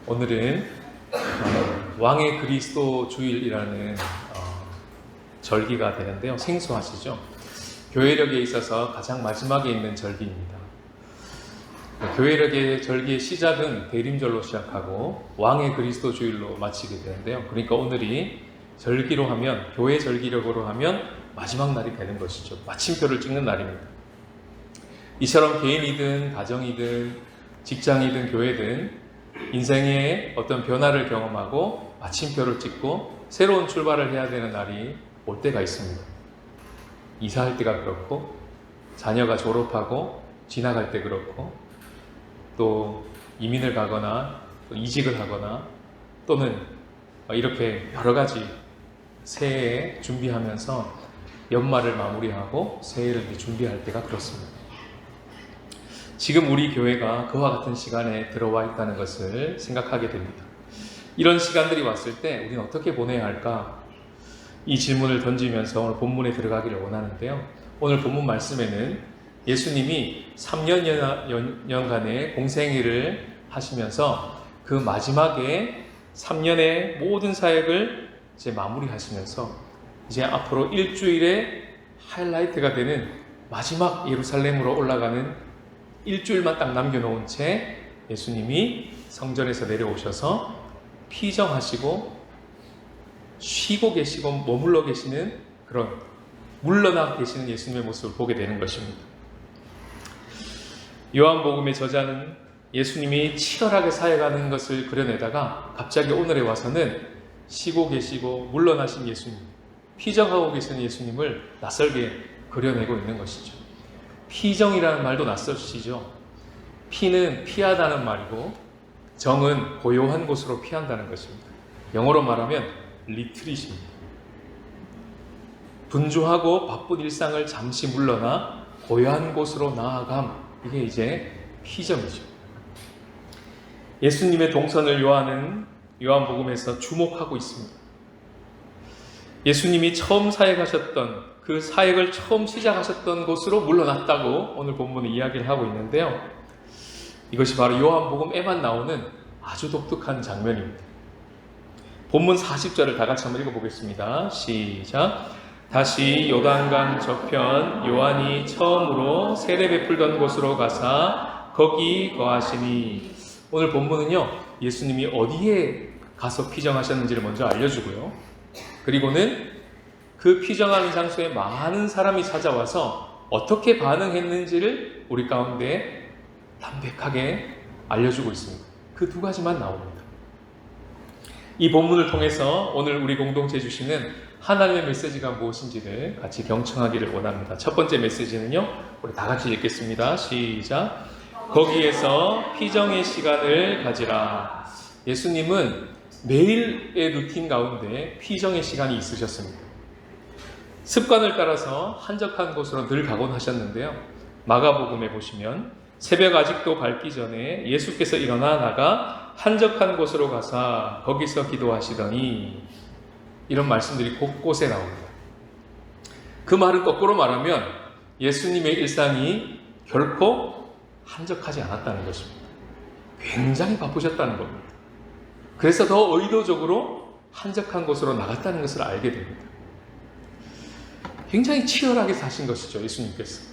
오늘은 왕의 그리스도 주일이라는 절기가 되는데요. 생소하시죠? 교회력에 있어서 가장 마지막에 있는 절기입니다. 교회력의 절기의 시작은 대림절로 시작하고 왕의 그리스도 주일로 마치게 되는데요. 그러니까 오늘이 절기로 하면, 교회 절기력으로 하면 마지막 날이 되는 것이죠. 마침표를 찍는 날입니다. 이처럼 개인이든 가정이든 직장이든 교회든 인생의 어떤 변화를 경험하고 마침표를 찍고 새로운 출발을 해야 되는 날이 올 때가 있습니다. 이사할 때가 그렇고, 자녀가 졸업하고 지나갈 때 그렇고, 또 이민을 가거나 또 이직을 하거나 또는 이렇게 여러 가지 새해에 준비하면서 연말을 마무리하고 새해를 준비할 때가 그렇습니다. 지금 우리 교회가 그와 같은 시간에 들어와 있다는 것을 생각하게 됩니다. 이런 시간들이 왔을 때 우리는 어떻게 보내야 할까? 이 질문을 던지면서 오늘 본문에 들어가기를 원하는데요. 오늘 본문 말씀에는 예수님이 3년간의 공생애를 하시면서 그 마지막에 3년의 모든 사역을 이제 마무리하시면서 이제 앞으로 일주일의 하이라이트가 되는 마지막 예루살렘으로 올라가는 일주일만 딱 남겨놓은 채 예수님이 성전에서 내려오셔서 피정하시고 쉬고 계시고 머물러 계시는 그런 물러나 계시는 예수님의 모습을 보게 되는 것입니다. 요한복음의 저자는 예수님이 치열하게 사역하는 것을 그려내다가 갑자기 오늘에 와서는 쉬고 계시고 물러나신 예수님, 피정하고 계시는 예수님을 낯설게 그려내고 있는 것이죠. 피정이라는 말도 낯설시죠. 피는 피하다는 말이고 정은 고요한 곳으로 피한다는 것입니다. 영어로 말하면 리트릿입니다. 분주하고 바쁜 일상을 잠시 물러나 고요한 곳으로 나아감, 이게 이제 피정이죠. 예수님의 동선을 요한복음에서 주목하고 있습니다. 예수님이 처음 사역하셨던 그 사역을 처음 시작하셨던 곳으로 물러났다고 오늘 본문은 이야기를 하고 있는데요. 이것이 바로 요한복음에만 나오는 아주 독특한 장면입니다. 본문 40절을 다 같이 한번 읽어보겠습니다. 시작. 다시 요단강 저편 요한이 처음으로 세례 베풀던 곳으로 가사 거기 거하시니. 오늘 본문은요, 예수님이 어디에 가서 피정하셨는지를 먼저 알려주고요. 그리고는 그 피정하는 장소에 많은 사람이 찾아와서 어떻게 반응했는지를 우리 가운데 담백하게 알려주고 있습니다. 그 두 가지만 나옵니다. 이 본문을 통해서 오늘 우리 공동체 주시는 하나님의 메시지가 무엇인지를 같이 경청하기를 원합니다. 첫 번째 메시지는요, 우리 다 같이 읽겠습니다. 시작. 거기에서 피정의 시간을 가지라. 예수님은 매일의 루틴 가운데 피정의 시간이 있으셨습니다. 습관을 따라서 한적한 곳으로 늘 가곤 하셨는데요. 마가복음에 보시면 새벽 아직도 밝기 전에 예수께서 일어나 나가 한적한 곳으로 가사 거기서 기도하시더니, 이런 말씀들이 곳곳에 나옵니다. 그 말은 거꾸로 말하면 예수님의 일상이 결코 한적하지 않았다는 것입니다. 굉장히 바쁘셨다는 겁니다. 그래서 더 의도적으로 한적한 곳으로 나갔다는 것을 알게 됩니다. 굉장히 치열하게 사신 것이죠, 예수님께서.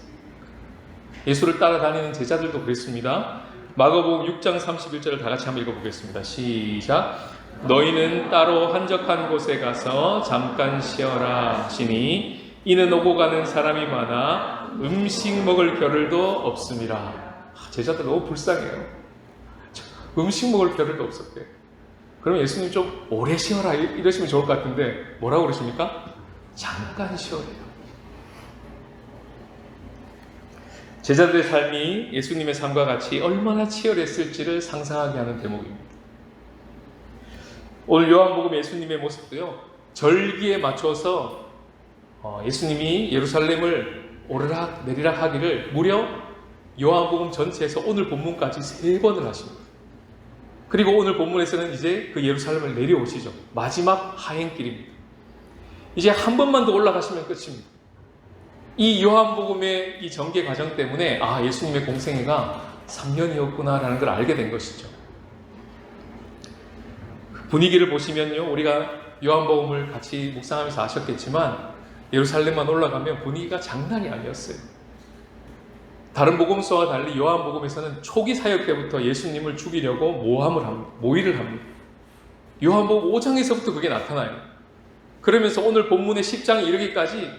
예수를 따라다니는 제자들도 그랬습니다. 마가복음 6장 31절을 다 같이 한번 읽어보겠습니다. 시작. 너희는 따로 한적한 곳에 가서 잠깐 쉬어라 하시니 이는 오고 가는 사람이 많아 음식 먹을 겨를도 없음이라. 제자들 너무 불쌍해요. 음식 먹을 겨를도 없었대요. 그럼 예수님 좀 오래 쉬어라 이러시면 좋을 것 같은데 뭐라고 그러십니까? 잠깐 쉬어래요. 제자들의 삶이 예수님의 삶과 같이 얼마나 치열했을지를 상상하게 하는 대목입니다. 오늘 요한복음 예수님의 모습도요, 절기에 맞춰서 예수님이 예루살렘을 오르락 내리락 하기를 무려 요한복음 전체에서 오늘 본문까지 3번을 하십니다. 그리고 오늘 본문에서는 이제 그 예루살렘을 내려오시죠. 마지막 하행길입니다. 이제 한 번만 더 올라가시면 끝입니다. 이 요한복음의 이 전개 과정 때문에 예수님의 공생애가 3년이었구나라는 걸 알게 된 것이죠. 분위기를 보시면요, 우리가 요한복음을 같이 묵상하면서 아셨겠지만 예루살렘만 올라가면 분위기가 장난이 아니었어요. 다른 복음서와 달리 요한복음에서는 초기 사역 때부터 예수님을 죽이려고 모의를 합니다. 요한복음 5장에서부터 그게 나타나요. 그러면서 오늘 본문의 10장에 이르기까지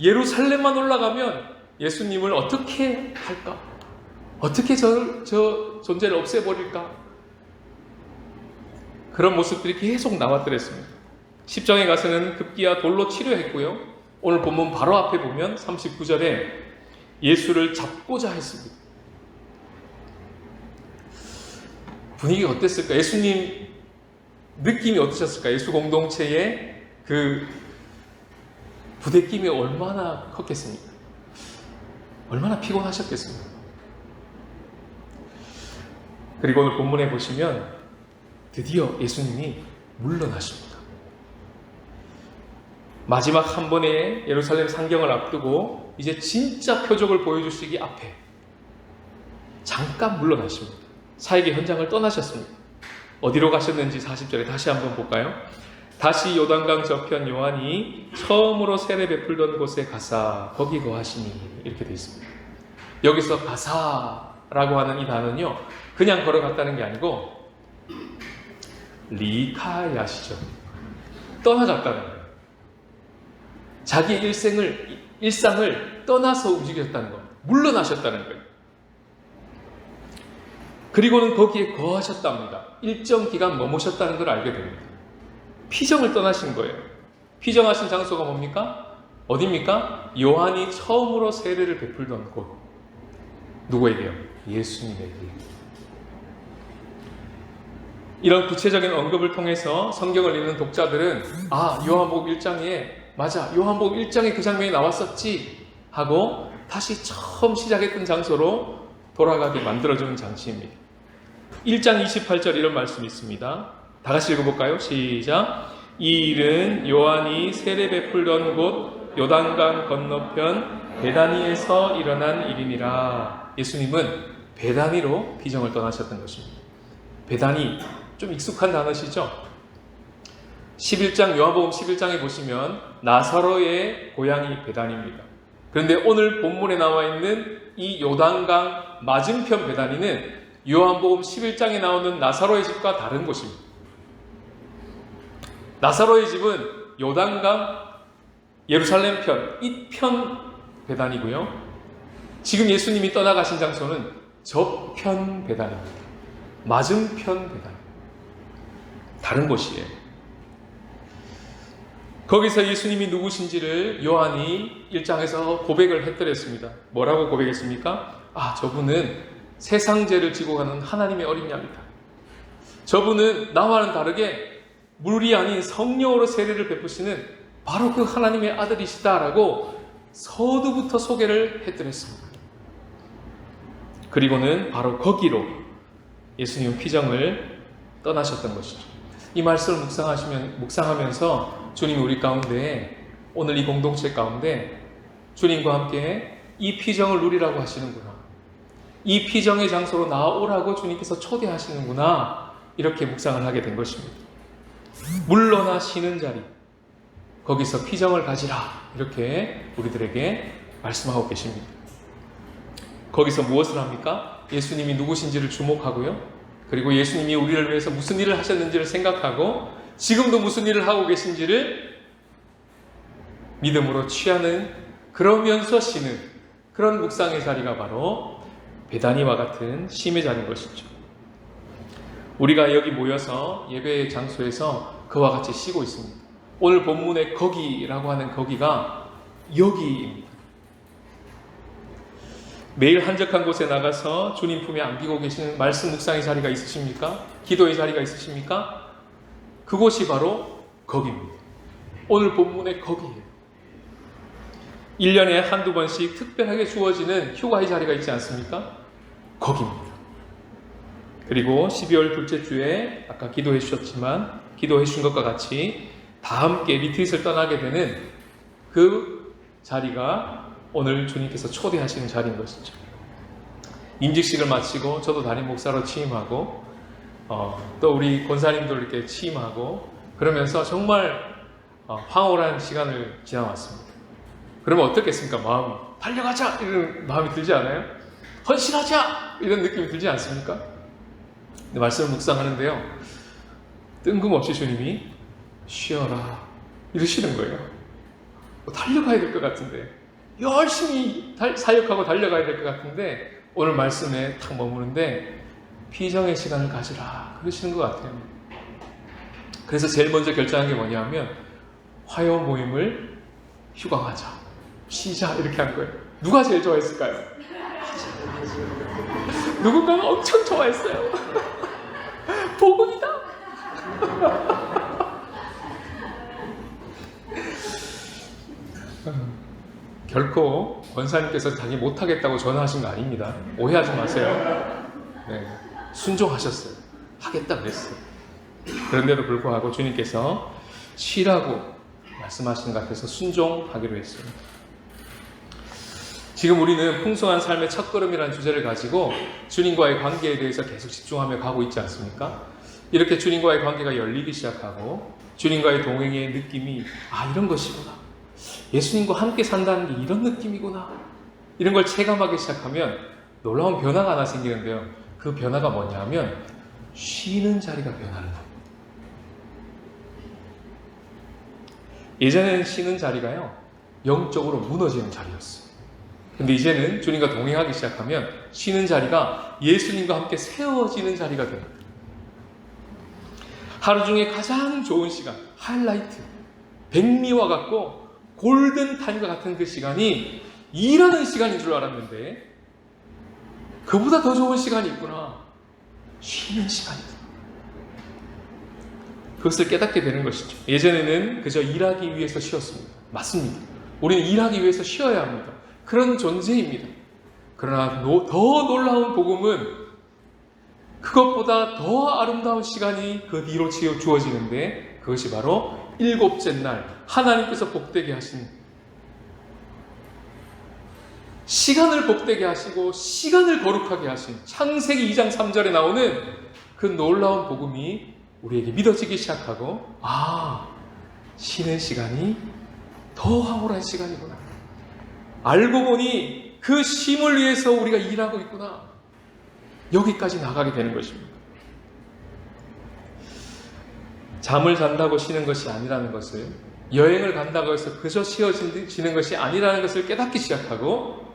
예루살렘만 올라가면 예수님을 어떻게 할까? 어떻게 저 존재를 없애버릴까? 그런 모습들이 계속 나왔더랬습니다. 10장에 가서는 급기야 돌로 치료했고요. 오늘 본문 바로 앞에 보면 39절에 예수를 잡고자 했습니다. 분위기가 어땠을까? 예수님 느낌이 어떠셨을까? 예수 공동체의 그 부대낌이 얼마나 컸겠습니까? 얼마나 피곤하셨겠습니까? 그리고 오늘 본문에 보시면 드디어 예수님이 물러나십니다. 마지막 한 번의 예루살렘 상경을 앞두고 이제 진짜 표적을 보여주시기 앞에 잠깐 물러나십니다. 사역의 현장을 떠나셨습니다. 어디로 가셨는지 40절에 다시 한번 볼까요? 다시 요단강 저편 요한이 처음으로 세례 베풀던 곳에 가사 거기 거하시니, 이렇게 되어 있습니다. 여기서 가사라고 하는 이 단어는요, 그냥 걸어갔다는 게 아니고 리카야시죠. 떠나갔다는 거예요. 자기의 일상을 떠나서 움직였다는 거, 물러나셨다는 거예요. 그리고는 거기에 거하셨답니다. 일정 기간 머무셨다는 걸 알게 됩니다. 피정을 떠나신 거예요. 피정하신 장소가 뭡니까? 어디입니까? 요한이 처음으로 세례를 베풀던 곳. 누구에게요? 예수님에게. 이런 구체적인 언급을 통해서 성경을 읽는 독자들은 요한복음 1장에 맞아, 요한복음 1장에 그 장면이 나왔었지 하고 다시 처음 시작했던 장소로 돌아가게 만들어주는 장치입니다. 1장 28절 이런 말씀이 있습니다. 다 같이 읽어볼까요? 시작. 이 일은 요한이 세례 베풀던 곳 요단강 건너편 베다니에서 일어난 일이니라. 예수님은 베다니로 피정을 떠나셨던 것입니다. 베다니, 좀 익숙한 단어시죠? 11장, 요한복음 11장에 보시면 나사로의 고향이 베다니입니다. 그런데 오늘 본문에 나와 있는 이 요단강 맞은편 베다니는 요한복음 11장에 나오는 나사로의 집과 다른 곳입니다. 나사로의 집은 요단강 예루살렘 편, 이 편 베다니고요. 지금 예수님이 떠나가신 장소는 저편 베다니입니다. 맞은편 베다니. 다른 곳이에요. 거기서 예수님이 누구신지를 요한이 1장에서 고백을 해드렸습니다. 뭐라고 고백했습니까? 저분은 세상 죄를 지고 가는 하나님의 어린 양이다. 저분은 나와는 다르게 물이 아닌 성령으로 세례를 베푸시는 바로 그 하나님의 아들이시다라고 서두부터 소개를 해드렸습니다. 그리고는 바로 거기로 예수님은 피정을 떠나셨던 것이죠. 이 말씀을 묵상하면서 주님이 우리 가운데, 오늘 이 공동체 가운데 주님과 함께 이 피정을 누리라고 하시는구나, 이 피정의 장소로 나오라고 주님께서 초대하시는구나, 이렇게 묵상을 하게 된 것입니다. 물러나 쉬는 자리, 거기서 피정을 가지라, 이렇게 우리들에게 말씀하고 계십니다. 거기서 무엇을 합니까? 예수님이 누구신지를 주목하고요, 그리고 예수님이 우리를 위해서 무슨 일을 하셨는지를 생각하고 지금도 무슨 일을 하고 계신지를 믿음으로 취하는, 그러면서 쉬는 그런 묵상의 자리가 바로 베다니와 같은 쉼의 자리인 것이죠. 우리가 여기 모여서 예배의 장소에서 그와 같이 쉬고 있습니다. 오늘 본문의 거기라고 하는 거기가 여기입니다. 매일 한적한 곳에 나가서 주님 품에 안기고 계시는 말씀 묵상의 자리가 있으십니까? 기도의 자리가 있으십니까? 그곳이 바로 거기입니다. 오늘 본문의 거기예요. 1년에 한두 번씩 특별하게 주어지는 휴가의 자리가 있지 않습니까? 거기입니다. 그리고 12월 둘째 주에 아까 기도해 주셨지만, 기도해 주신 것과 같이 다 함께 리트릿을 떠나게 되는 그 자리가 오늘 주님께서 초대하시는 자리인 것이죠. 임직식을 마치고 저도 담임 목사로 취임하고 또 우리 권사님들 이렇게 취임하고 그러면서 정말 황홀한 시간을 지나왔습니다. 그러면 어떻겠습니까? 마음이 달려가자 이런 마음이 들지 않아요? 헌신하자 이런 느낌이 들지 않습니까? 말씀을 묵상하는데요, 뜬금없이 주님이 쉬어라 이러시는 거예요. 달려가야 될 것 같은데, 열심히 사역하고 달려가야 될 것 같은데 오늘 말씀에 탁 머무는데 피정의 시간을 가지라 그러시는 것 같아요. 그래서 제일 먼저 결정한 게 뭐냐면 화요 모임을 휴강하자, 쉬자 이렇게 한 거예요. 누가 제일 좋아했을까요? 누군가가 엄청 좋아했어요. 복음이다. 결코 권사님께서 자기 못하겠다고 전화하신 거 아닙니다. 오해하지 마세요. 네, 순종하셨어요. 하겠다 그랬어요. 그런데도 불구하고 주님께서 쉬라고 말씀하시는 것 같아서 순종하기로 했습니다. 지금 우리는 풍성한 삶의 첫걸음이라는 주제를 가지고 주님과의 관계에 대해서 계속 집중하며 가고 있지 않습니까? 이렇게 주님과의 관계가 열리기 시작하고 주님과의 동행의 느낌이 이런 것이구나, 예수님과 함께 산다는 게 이런 느낌이구나, 이런 걸 체감하기 시작하면 놀라운 변화가 하나 생기는데요. 그 변화가 뭐냐면 쉬는 자리가 변하는 거예요. 예전에는 쉬는 자리가요, 영적으로 무너지는 자리였어요. 근데 이제는 주님과 동행하기 시작하면 쉬는 자리가 예수님과 함께 세워지는 자리가 됩니다. 하루 중에 가장 좋은 시간, 하이라이트, 백미와 같고 골든타임과 같은 그 시간이 일하는 시간인 줄 알았는데 그보다 더 좋은 시간이 있구나, 쉬는 시간이다. 그것을 깨닫게 되는 것이죠. 예전에는 그저 일하기 위해서 쉬었습니다. 맞습니다. 우리는 일하기 위해서 쉬어야 합니다. 그런 존재입니다. 그러나 더 놀라운 복음은 그것보다 더 아름다운 시간이 그 뒤로 주어지는데 그것이 바로 일곱째 날 하나님께서 복되게 하신, 시간을 복되게 하시고 시간을 거룩하게 하신 창세기 2장 3절에 나오는 그 놀라운 복음이 우리에게 믿어지기 시작하고 쉬는 시간이 더 황홀한 시간이구나, 알고 보니 그 쉼을 위해서 우리가 일하고 있구나, 여기까지 나가게 되는 것입니다. 잠을 잔다고 쉬는 것이 아니라는 것을, 여행을 간다고 해서 그저 쉬어지는 것이 아니라는 것을 깨닫기 시작하고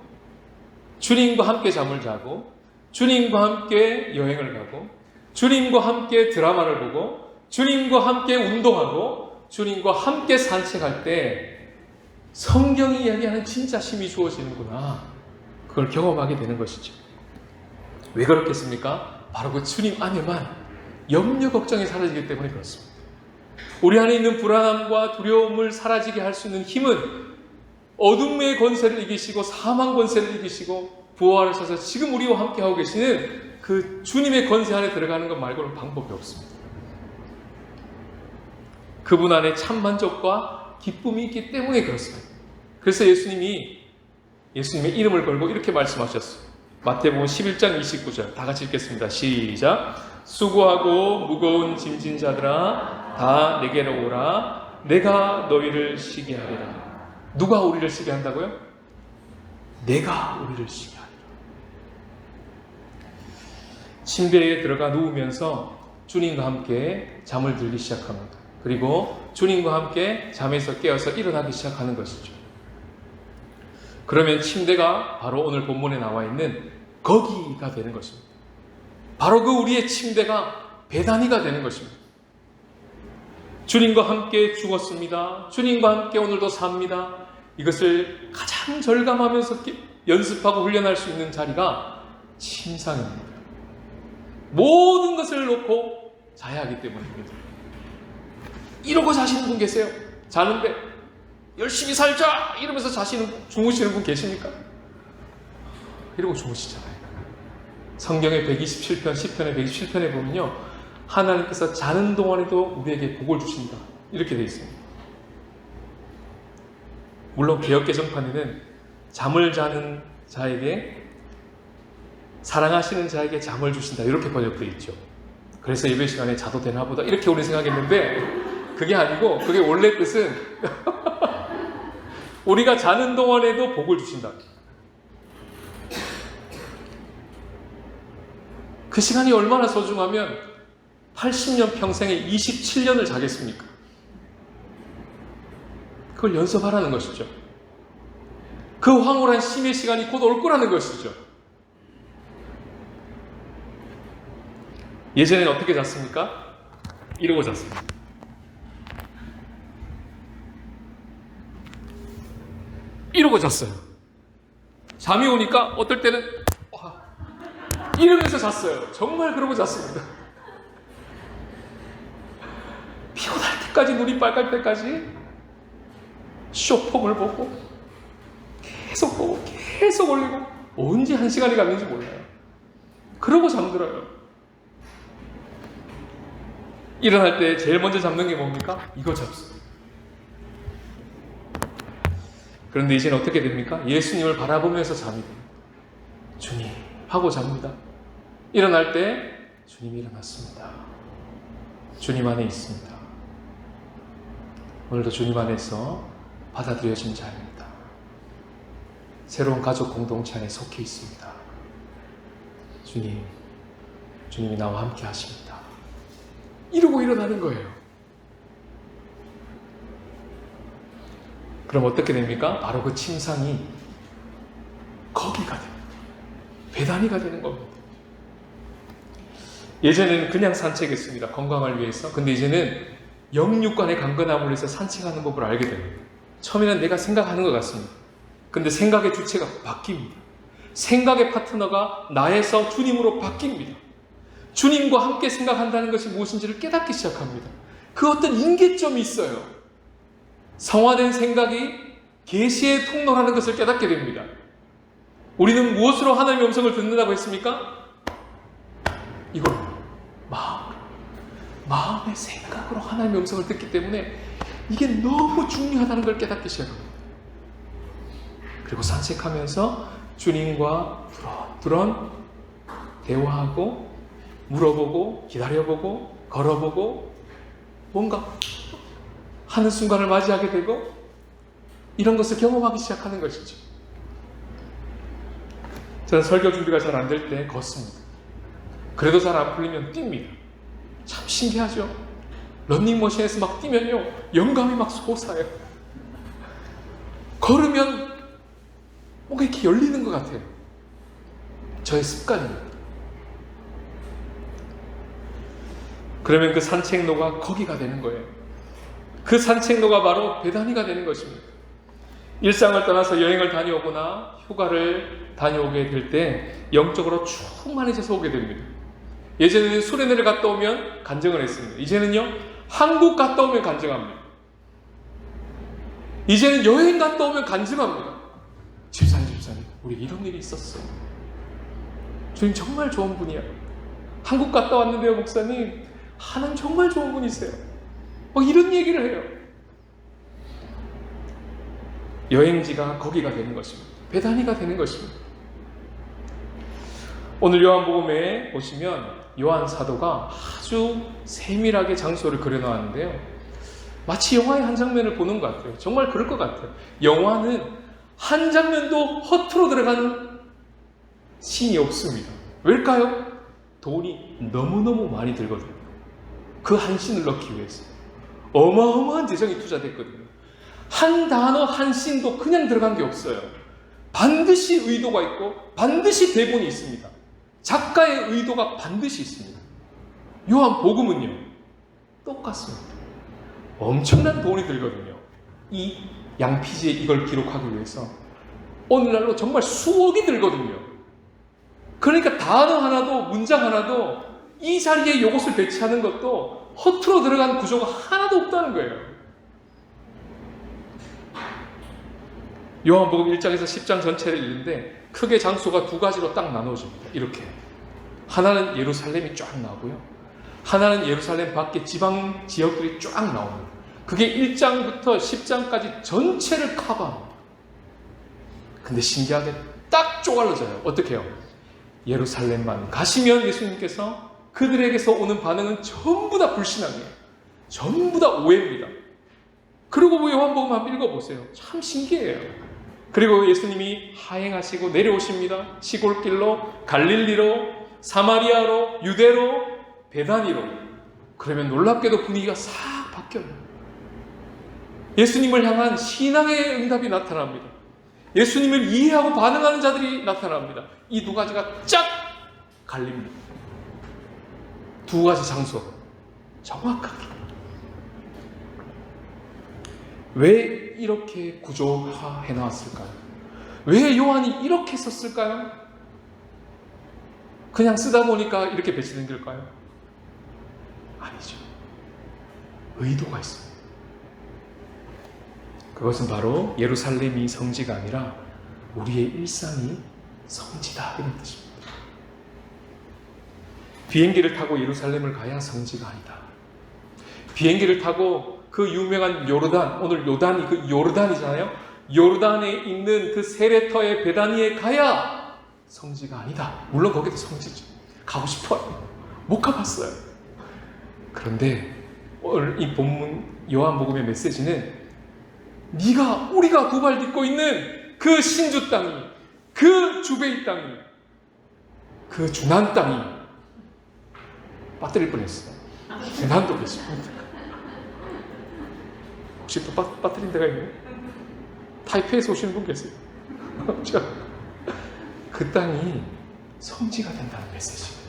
주님과 함께 잠을 자고 주님과 함께 여행을 가고 주님과 함께 드라마를 보고 주님과 함께 운동하고 주님과 함께 산책할 때 성경이 이야기하는 진짜 쉼이 주어지는구나, 그걸 경험하게 되는 것이죠. 왜 그렇겠습니까? 바로 그 주님 안에만 염려 걱정이 사라지기 때문에 그렇습니다. 우리 안에 있는 불안함과 두려움을 사라지게 할 수 있는 힘은 어둠의 권세를 이기시고 사망 권세를 이기시고 부활하셔서 지금 우리와 함께하고 계시는 그 주님의 권세 안에 들어가는 것 말고는 방법이 없습니다. 그분 안에 참 만족과 기쁨이 있기 때문에 그렇습니다. 그래서 예수님의 이름을 걸고 이렇게 말씀하셨어요. 마태복음 11장 29절 다 같이 읽겠습니다. 시작. 수고하고 무거운 짐진 자들아 다 내게로 오라, 내가 너희를 쉬게 하리라. 누가 우리를 쉬게 한다고요? 내가 우리를 쉬게 하리라. 침대에 들어가 누우면서 주님과 함께 잠을 들기 시작합니다. 그리고 주님과 함께 잠에서 깨어서 일어나기 시작하는 것이죠. 그러면 침대가 바로 오늘 본문에 나와 있는 거기가 되는 것입니다. 바로 그 우리의 침대가 베다니가 되는 것입니다. 주님과 함께 죽었습니다. 주님과 함께 오늘도 삽니다. 이것을 가장 절감하면서 연습하고 훈련할 수 있는 자리가 침상입니다. 모든 것을 놓고 자야 하기 때문입니다. 이러고 자시는 분 계세요? 자는데 열심히 살자 이러면서 주무시는 분 계십니까? 이러고 주무시잖아요. 성경의 127편, 10편의 127편에 보면요, 하나님께서 자는 동안에도 우리에게 복을 주신다 이렇게 되어 있습니다. 물론 개역개정판에는 잠을 자는 자에게, 사랑하시는 자에게 잠을 주신다 이렇게 번역되어 있죠. 그래서 예배 시간에 자도 되나 보다 이렇게 우리 생각했는데 그게 아니고 그게 원래 뜻은 우리가 자는 동안에도 복을 주신다. 그 시간이 얼마나 소중하면 80년 평생에 27년을 자겠습니까? 그걸 연습하라는 것이죠. 그 황홀한 심의 시간이 곧 올 거라는 것이죠. 예전엔 어떻게 잤습니까? 이러고 잤습니다. 이러고 잤어요. 잠이 오니까 어떨 때는 이러면서 잤어요. 정말 그러고 잤습니다. 피곤할 때까지, 눈이 빨갈 때까지 쇼폼을 보고 계속 올리고 언제 한 시간이 갔는지 몰라요. 그러고 잠들어요. 일어날 때 제일 먼저 잡는 게 뭡니까? 이거 잡습니다. 그런데 이제는 어떻게 됩니까? 예수님을 바라보면서 잠이 됩니다. 주님 하고 잡니다. 일어날 때 주님이 일어났습니다. 주님 안에 있습니다. 오늘도 주님 안에서 받아들여진 자입니다. 새로운 가족 공동체 안에 속해 있습니다. 주님이 나와 함께 하십니다. 이러고 일어나는 거예요. 그럼 어떻게 됩니까? 바로 그 침상이 거기가 됩니다. 배단위가 되는 겁니다. 예전에는 그냥 산책했습니다. 건강을 위해서. 근데 이제는 영육간의 강건함을 위해서 산책하는 법을 알게 됩니다. 처음에는 내가 생각하는 것 같습니다. 근데 생각의 주체가 바뀝니다. 생각의 파트너가 나에서 주님으로 바뀝니다. 주님과 함께 생각한다는 것이 무엇인지를 깨닫기 시작합니다. 그 어떤 임계점이 있어요. 성화된 생각이 계시의 통로라는 것을 깨닫게 됩니다. 우리는 무엇으로 하나님의 음성을 듣는다고 했습니까? 이걸 마음의 생각으로 하나님의 음성을 듣기 때문에 이게 너무 중요하다는 걸 깨닫기 시작합니다. 그리고 산책하면서 주님과 두런 대화하고 물어보고 기다려보고 걸어보고 뭔가 하는 순간을 맞이하게 되고 이런 것을 경험하기 시작하는 것이죠. 저는 설교 준비가 잘 안 될 때 걷습니다. 그래도 잘 안 풀리면 뜁니다. 참 신기하죠? 런닝머신에서 막 뛰면요 영감이 막 솟아요. 걸으면 뭔가 이렇게 열리는 것 같아요. 저의 습관입니다. 그러면 그 산책로가 거기가 되는 거예요. 그 산책로가 바로 배단위가 되는 것입니다. 일상을 떠나서 여행을 다녀오거나 휴가를 다녀오게 될 때 영적으로 충만해져서 오게 됩니다. 예전에는 수련회를 갔다 오면 간증을 했습니다. 이제는요 한국 갔다 오면 간증합니다. 이제는 여행 갔다 오면 간증합니다. 집사님 우리 이런 일이 있었어요. 주님 정말 좋은 분이야. 한국 갔다 왔는데요 목사님 하나님 정말 좋은 분이세요. 이런 얘기를 해요. 여행지가 거기가 되는 것입니다. 배단위가 되는 것입니다. 오늘 요한복음에 보시면 요한 사도가 아주 세밀하게 장소를 그려놨는데요. 마치 영화의 한 장면을 보는 것 같아요. 정말 그럴 것 같아요. 영화는 한 장면도 허투루 들어가는 씬이 없습니다. 왜일까요? 돈이 너무너무 많이 들거든요. 그 한 씬을 넣기 위해서 어마어마한 재정이 투자됐거든요. 한 단어 한 씬도 그냥 들어간 게 없어요. 반드시 의도가 있고 반드시 대본이 있습니다. 작가의 의도가 반드시 있습니다. 요한복음은요 똑같습니다. 엄청난 돈이 들거든요. 이 양피지에 이걸 기록하기 위해서 오늘날로 정말 수억이 들거든요. 그러니까 단어 하나도 문장 하나도 이 자리에 이것을 배치하는 것도 허투루 들어간 구조가 하나도 없다는 거예요. 요한복음 1장에서 10장 전체를 읽는데 크게 장소가 두 가지로 딱 나눠집니다. 이렇게 하나는 예루살렘이 쫙 나오고요, 하나는 예루살렘 밖에 지방 지역들이 쫙 나옵니다. 그게 1장부터 10장까지 전체를 커버합니다. 근데 신기하게 딱 쪼갈려져요. 어떻게 해요? 예루살렘만 가시면 예수님께서 그들에게서 오는 반응은 전부 다 불신앙이에요. 전부 다 오해입니다. 그리고 요한복음 한번 읽어보세요. 참 신기해요. 그리고 예수님이 하행하시고 내려오십니다. 시골길로, 갈릴리로, 사마리아로, 유대로, 베다니로. 그러면 놀랍게도 분위기가 싹 바뀌어요. 예수님을 향한 신앙의 응답이 나타납니다. 예수님을 이해하고 반응하는 자들이 나타납니다. 이 두 가지가 쫙 갈립니다. 두 가지 장소 정확하게. 왜 이렇게 구조화해 놨을까요? 왜 요한이 이렇게 썼을까요? 그냥 쓰다 보니까 이렇게 배치된 걸까요? 아니죠. 의도가 있어요. 그것은 바로 예루살렘이 성지가 아니라 우리의 일상이 성지다 이런 뜻입니다. 비행기를 타고 예루살렘을 가야 성지가 아니다. 비행기를 타고 그 유명한 요르단, 오늘 요단이 그 요르단이잖아요. 요르단에 있는 그 세례터의 베다니에 가야 성지가 아니다. 물론 거기도 성지죠. 가고 싶어요. 못 가봤어요. 그런데 오늘 이 본문 요한복음의 메시지는 우리가 두 발 딛고 있는 그 신주 땅이, 그 주베이 땅이, 그 주난 땅이 빠뜨릴 뻔했어요. 주난도 계십니다. 혹시 또 빠뜨린 데가 있나요? 타이페이에서 오시는 분 계세요. 그 땅이 성지가 된다는 메시지예요.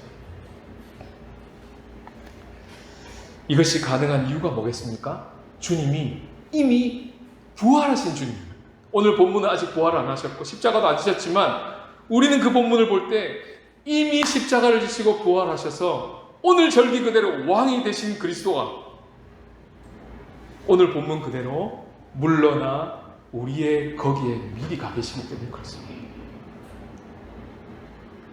이것이 가능한 이유가 뭐겠습니까? 주님이 이미 부활하신 주님. 오늘 본문은 아직 부활 안 하셨고 십자가도 안 지셨지만 우리는 그 본문을 볼 때 이미 십자가를 지시고 부활하셔서 오늘 절기 그대로 왕이 되신 그리스도가 오늘 본문 그대로 물러나 우리의 거기에 미리 가 계시기 때문에 그렇습니다.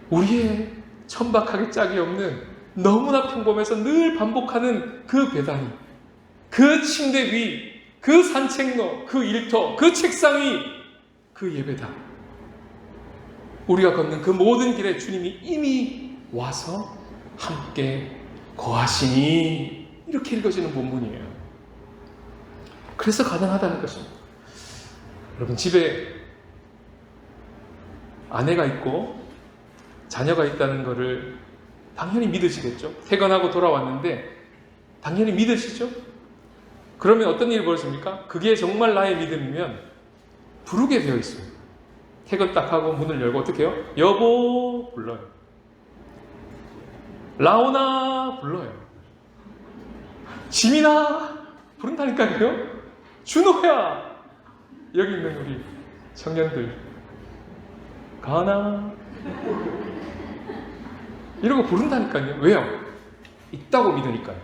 우리의 천박하게 짝이 없는 너무나 평범해서 늘 반복하는 그 배단이, 그 침대 위, 그 산책로, 그 일터, 그 책상이 그 예배당. 우리가 걷는 그 모든 길에 주님이 이미 와서 함께 거하시니 이렇게 읽어지는 본문이에요. 그래서 가능하다는 것입니다. 여러분 집에 아내가 있고 자녀가 있다는 것을 당연히 믿으시겠죠. 퇴근하고 돌아왔는데 당연히 믿으시죠. 그러면 어떤 일이 벌어집니까? 그게 정말 나의 믿음이면 부르게 되어 있어요. 퇴근 딱 하고 문을 열고 어떻게 해요? 여보 불러요. 라오나 불러요. 지민아 부른다니까요. 준호야 여기 있는 우리 청년들 가나 이러고 부른다니까요. 왜요? 있다고 믿으니까요.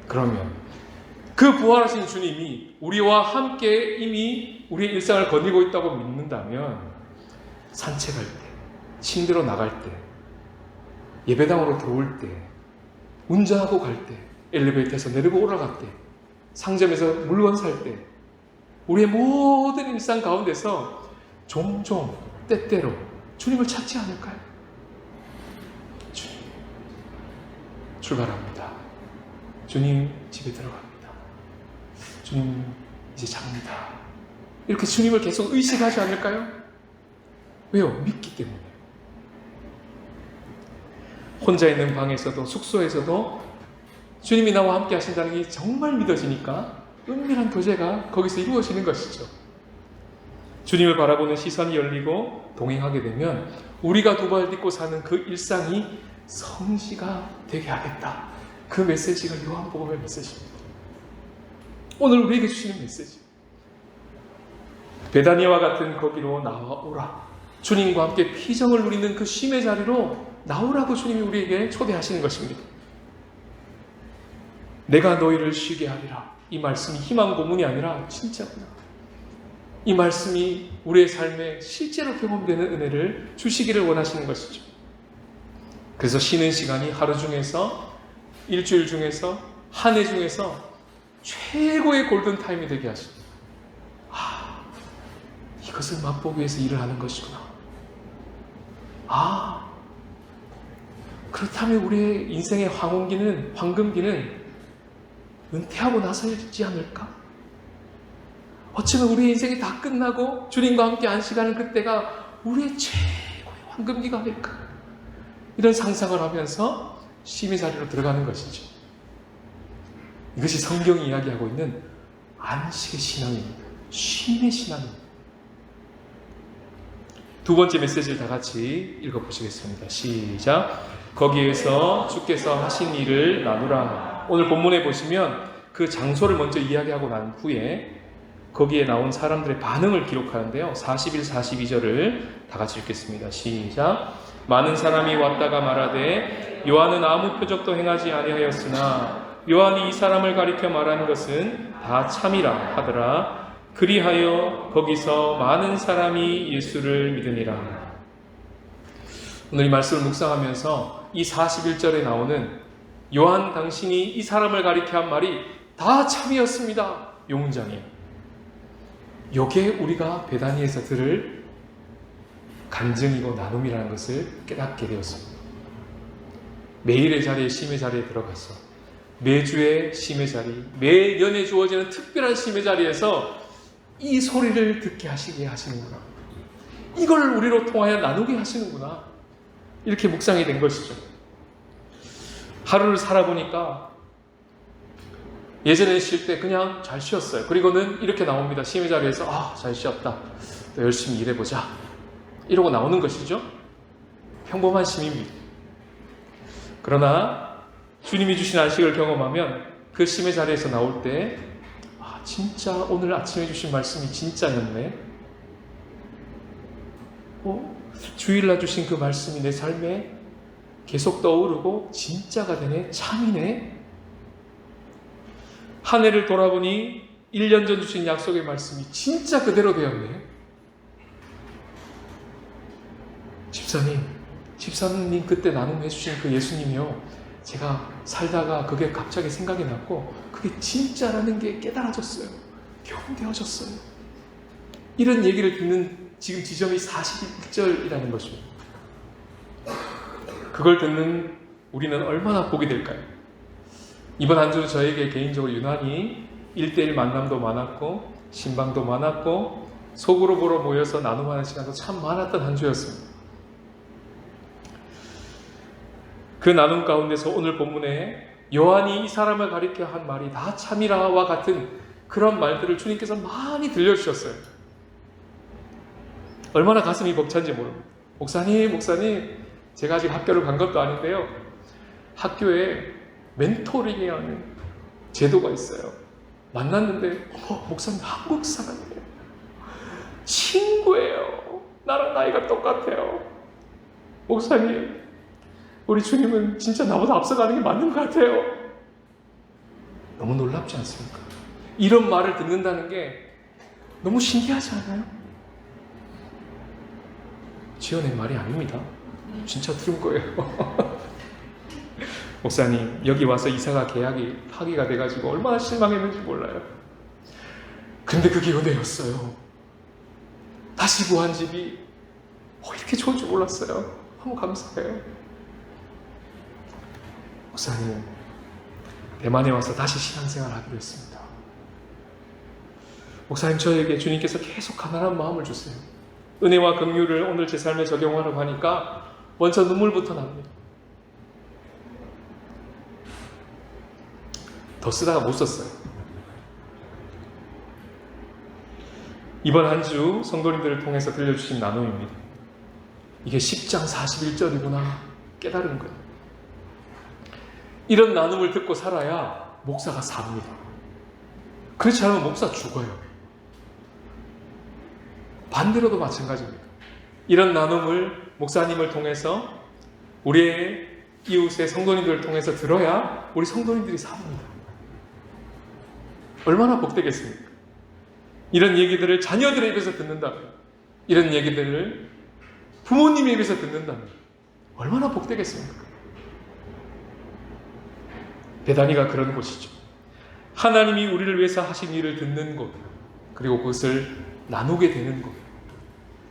그러면 그 부활하신 주님이 우리와 함께 이미 우리의 일상을 거닐고 있다고 믿는다면 산책할 때, 침대로 나갈 때, 예배당으로 들어올 때, 운전하고 갈 때, 엘리베이터에서 내리고 올라갈 때, 상점에서 물건 살 때, 우리의 모든 일상 가운데서 종종 때때로 주님을 찾지 않을까요? 주님 출발합니다. 주님 집에 들어갑니다. 주님 이제 잡니다. 이렇게 주님을 계속 의식하지 않을까요? 왜요? 믿기 때문에. 혼자 있는 방에서도 숙소에서도 주님이 나와 함께 하신다는 게 정말 믿어지니까 은밀한 교제가 거기서 이루어지는 것이죠. 주님을 바라보는 시선이 열리고 동행하게 되면 우리가 두 발 딛고 사는 그 일상이 성지가 되게 하겠다. 그 메시지가 요한복음의 메시지입니다. 오늘 우리에게 주시는 메시지. 베다니아와 같은 거기로 나와오라. 주님과 함께 피정을 누리는 그 쉼의 자리로 나오라고 주님이 우리에게 초대하시는 것입니다. 내가 너희를 쉬게 하리라. 이 말씀이 희망 고문이 아니라 진짜구나. 이 말씀이 우리의 삶에 실제로 경험되는 은혜를 주시기를 원하시는 것이죠. 그래서 쉬는 시간이 하루 중에서, 일주일 중에서, 한 해 중에서 최고의 골든타임이 되게 하십니다. 이것을 맛보기 위해서 일을 하는 것이구나. 그렇다면 우리의 인생의 황금기는 은퇴하고 나서이지 않을까? 어쩌면 우리의 인생이 다 끝나고 주님과 함께 안식하는 그때가 우리의 최고의 황금기가 아닐까? 이런 상상을 하면서 쉼의 자리로 들어가는 것이죠. 이것이 성경이 이야기하고 있는 안식의 신앙입니다. 쉼의 신앙입니다. 두 번째 메시지를 다 같이 읽어보시겠습니다. 시작. 거기에서 주께서 하신 일을 나누라. 오늘 본문에 보시면 그 장소를 먼저 이야기하고 난 후에 거기에 나온 사람들의 반응을 기록하는데요. 41, 42절을 다 같이 읽겠습니다. 시작. 많은 사람이 왔다가 말하되 요한은 아무 표적도 행하지 아니하였으나 요한이 이 사람을 가리켜 말하는 것은 다 참이라 하더라. 그리하여 거기서 많은 사람이 예수를 믿으니라. 오늘 이 말씀을 묵상하면서 이 41절에 나오는 요한 당신이 이 사람을 가리켜 한 말이 다 참이었습니다. 용문장이에요. 이게 우리가 베다니에서 들을 간증이고 나눔이라는 것을 깨닫게 되었습니다. 매일의 자리에 쉼의 자리에 들어가서 매주의 쉼의 자리, 매년에 주어지는 특별한 쉼의 자리에서 이 소리를 듣게 하시게 하시는구나. 이걸 우리로 통하여 나누게 하시는구나. 이렇게 묵상이 된 것이죠. 하루를 살아보니까 예전에 쉴 때 그냥 잘 쉬었어요. 그리고는 이렇게 나옵니다. 쉼의 자리에서 잘 쉬었다. 또 열심히 일해보자. 이러고 나오는 것이죠. 평범한 쉼입니다. 그러나 주님이 주신 안식을 경험하면 그 쉼의 자리에서 나올 때 진짜 오늘 아침에 주신 말씀이 진짜였네. 주일날 주신 그 말씀이 내 삶에 계속 떠오르고 진짜가 되네. 참이네. 한 해를 돌아보니 1년 전 주신 약속의 말씀이 진짜 그대로 되었네. 집사님 그때 나눔해 주신 그 예수님이요. 제가 살다가 그게 갑자기 생각이 났고 그게 진짜라는 게 깨달아졌어요. 경험되어졌어요. 이런 얘기를 듣는 지금 지점이 41절이라는 것입니다. 그걸 듣는 우리는 얼마나 복이 될까요? 이번 한 주 저에게 개인적으로 유난히 1대1 만남도 많았고 신방도 많았고 속으로 보러 모여서 나눔하는 시간도 참 많았던 한 주였습니다. 그 나눔 가운데서 오늘 본문에 요한이 이 사람을 가리켜 한 말이 다 참이라와 같은 그런 말들을 주님께서 많이 들려주셨어요. 얼마나 가슴이 벅찬지 모릅니다. 목사님 제가 아직 학교를 간 것도 아닌데요. 학교에 멘토링이라는 제도가 있어요. 만났는데 목사님 한국 사람이에요. 친구예요. 나랑 나이가 똑같아요. 목사님 우리 주님은 진짜 나보다 앞서가는 게 맞는 것 같아요. 너무 놀랍지 않습니까? 이런 말을 듣는다는 게 너무 신기하지 않아요? 지어낸 말이 아닙니다. 진짜 들은 거예요. 목사님 여기 와서 이사가 계약이 파기가 돼가지고 얼마나 실망했는지 몰라요. 근데 그게 은혜였어요. 다시 구한 집이 이렇게 좋은 줄 몰랐어요. 너무 감사해요. 목사님 대만에 와서 다시 신앙생활 하기로 했습니다. 목사님 저에게 주님께서 계속 가난한 마음을 주세요. 은혜와 긍휼을 오늘 제 삶에 적용하려고 하니까 먼저 눈물부터 납니다. 더 쓰다가 못 썼어요. 이번 한 주 성도님들을 통해서 들려주신 나눔입니다. 이게 10장 41절이구나 깨달은 거예요. 이런 나눔을 듣고 살아야 목사가 삽니다. 그렇지 않으면 목사 죽어요. 반대로도 마찬가지입니다. 이런 나눔을 목사님을 통해서 우리의 이웃의 성도님들을 통해서 들어야 우리 성도님들이 삽니다. 얼마나 복되겠습니까? 이런 얘기들을 자녀들의 입에서 듣는다면, 이런 얘기들을 부모님의 입에서 듣는다면 얼마나 복되겠습니까? 베다니가 그런 곳이죠. 하나님이 우리를 위해서 하신 일을 듣는 곳, 그리고 그것을 나누게 되는 곳,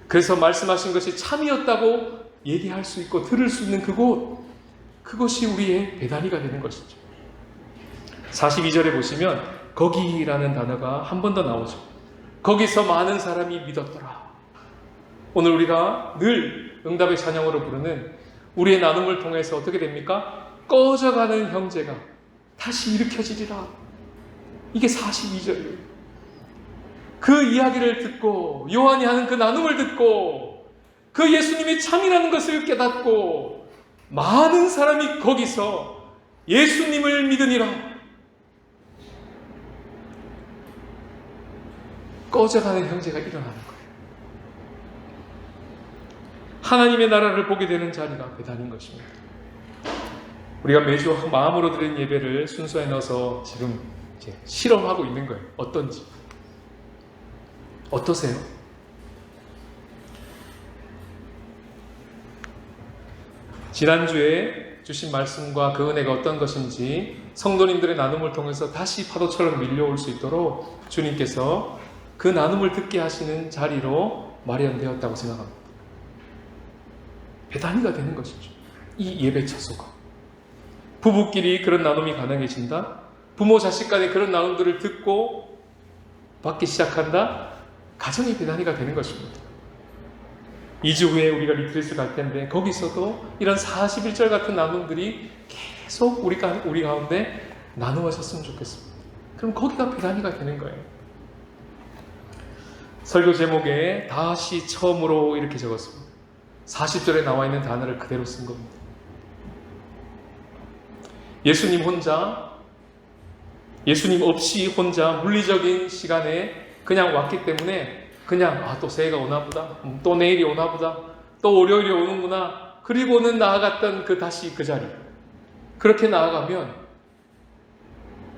그래서 말씀하신 것이 참이었다고 얘기할 수 있고 들을 수 있는 그곳, 그것이 우리의 배단위가 되는 것이죠. 42절에 보시면 거기라는 단어가 한 번 더 나오죠. 거기서 많은 사람이 믿었더라. 오늘 우리가 늘 응답의 찬양으로 부르는 우리의 나눔을 통해서 어떻게 됩니까? 꺼져가는 형제가 다시 일으켜지리라. 이게 42절이에요. 그 이야기를 듣고 요한이 하는 그 나눔을 듣고 그 예수님이 참이라는 것을 깨닫고 많은 사람이 거기서 예수님을 믿으니라. 꺼져가는 형제가 일어나는 거예요. 하나님의 나라를 보게 되는 자리가 배단인 것입니다. 우리가 매주 마음으로 드리는 예배를 순서에 넣어서 지금 이제 실험하고 있는 거예요. 어떤지. 어떠세요? 지난주에 주신 말씀과 그 은혜가 어떤 것인지 성도님들의 나눔을 통해서 다시 파도처럼 밀려올 수 있도록 주님께서 그 나눔을 듣게 하시는 자리로 마련되었다고 생각합니다. 배단위가 되는 것이죠. 이 예배 처소가. 부부끼리 그런 나눔이 가능해진다. 부모 자식 간에 그런 나눔들을 듣고 받기 시작한다. 가정의 배단위가 되는 것입니다. 2주 후에 우리가 리트릿을 갈 텐데 거기서도 이런 41절 같은 나눔들이 계속 우리 가운데 나누어졌으면 좋겠습니다. 그럼 거기가 배단위가 되는 거예요. 설교 제목에 다시 처음으로 이렇게 적었습니다. 40절에 나와 있는 단어를 그대로 쓴 겁니다. 예수님 없이 혼자 물리적인 시간에 그냥 왔기 때문에 그냥 또 새해가 오나 보다, 또 내일이 오나 보다, 또 월요일이 오는구나. 그리고는 나아갔던 다시 그 자리. 그렇게 나아가면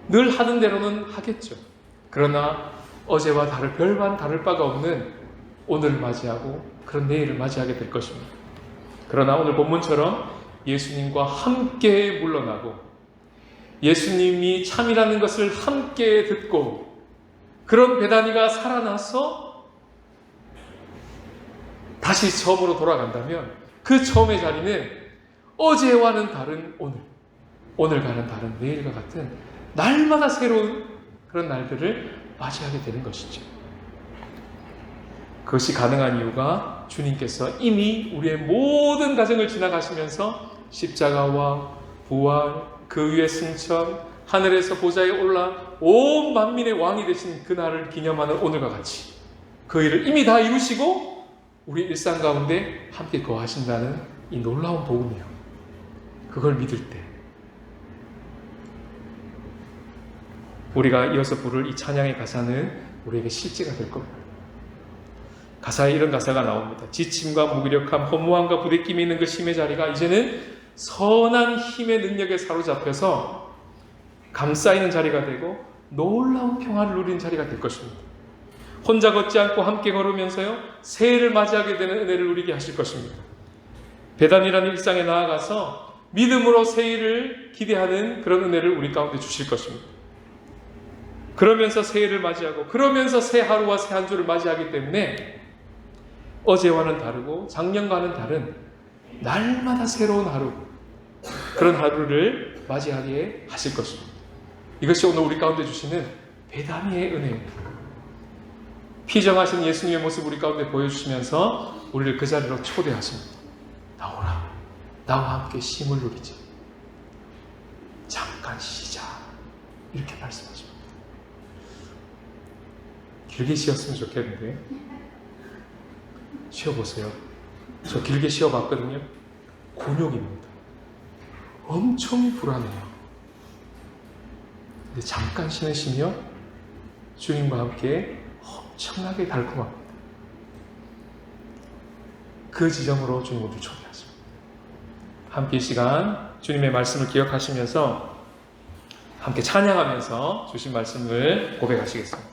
늘 하던 대로는 하겠죠. 그러나 어제와 별반 다를 바가 없는 오늘을 맞이하고 그런 내일을 맞이하게 될 것입니다. 그러나 오늘 본문처럼 예수님과 함께 물러나고 예수님이 참이라는 것을 함께 듣고 그런 배단위가 살아나서 다시 처음으로 돌아간다면 그 처음의 자리는 어제와는 다른 오늘과는 다른 내일과 같은 날마다 새로운 그런 날들을 맞이하게 되는 것이죠. 그것이 가능한 이유가 주님께서 이미 우리의 모든 과정을 지나가시면서 십자가와 부활, 그 위에 승천, 하늘에서 보좌에 올라 온 만민의 왕이 되신 그날을 기념하는 오늘과 같이 그 일을 이미 다 이루시고 우리 일상 가운데 함께 거하신다는 이 놀라운 복음이에요. 그걸 믿을 때 우리가 이어서 부를 이 찬양의 가사는 우리에게 실제가 될 겁니다. 가사에 이런 가사가 나옵니다. 지침과 무기력함, 허무함과 부대낌이 있는 그 힘의 자리가 이제는 선한 힘의 능력에 사로잡혀서 감싸이는 자리가 되고 놀라운 평화를 누리는 자리가 될 것입니다. 혼자 걷지 않고 함께 걸으면서요 새해를 맞이하게 되는 은혜를 누리게 하실 것입니다. 배단이라는 일상에 나아가서 믿음으로 새해를 기대하는 그런 은혜를 우리 가운데 주실 것입니다. 그러면서 새해를 맞이하고 그러면서 새 하루와 새 한 주를 맞이하기 때문에 어제와는 다르고 작년과는 다른 날마다 새로운 하루, 그런 하루를 맞이하게 하실 것입니다. 이것이 오늘 우리 가운데 주시는 배단위의 은혜입니다. 피정하신 예수님의 모습 우리 가운데 보여주시면서 우리를 그 자리로 초대하십니다. 나오라, 나와 함께 쉼을 누리지. 잠깐 쉬자. 이렇게 말씀하십니다. 길게 쉬었으면 좋겠는데 쉬어보세요. 저 길게 쉬어봤거든요. 곤욕입니다. 엄청 불안해요. 근데 잠깐 쉬시면 주님과 함께 엄청나게 달콤합니다. 그 지점으로 주님 우리를 초대하십니다. 함께 이 시간 주님의 말씀을 기억하시면서 함께 찬양하면서 주신 말씀을 고백하시겠습니다.